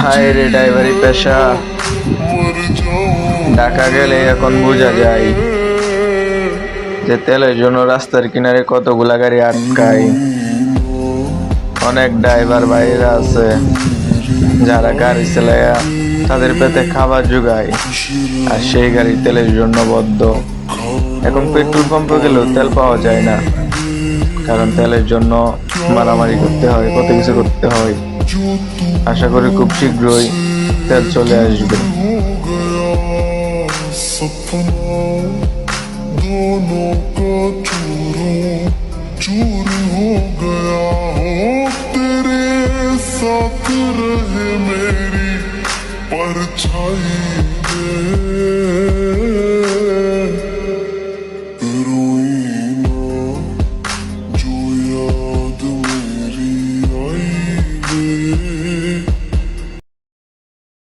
হায় রে ড্রাইভারি পেশা, ঢাকা গেলে এখন বোঝা যায় যে তেলের জন্য রাস্তার কিনারে কতগুলা গাড়ি আটকায়। অনেক ড্রাইভার ভাইরা আছে যারা গাড়ি চালায়া তাদের পেটে খাবার জোগায়, আর সেই গাড়ি তেলের জন্য বদ্ধ। এখন পেট্রোল পাম্পে গেলেও তেল পাওয়া যায় না, কারণ তেলের জন্য মারামারি করতে হয়, কত কিছু করতে হয়। আশা করি খুব শীঘ্রই তেল চলে আসবে। दोनों का चूर हो गया हो, तेरे साथ रहे मेरी परछाई।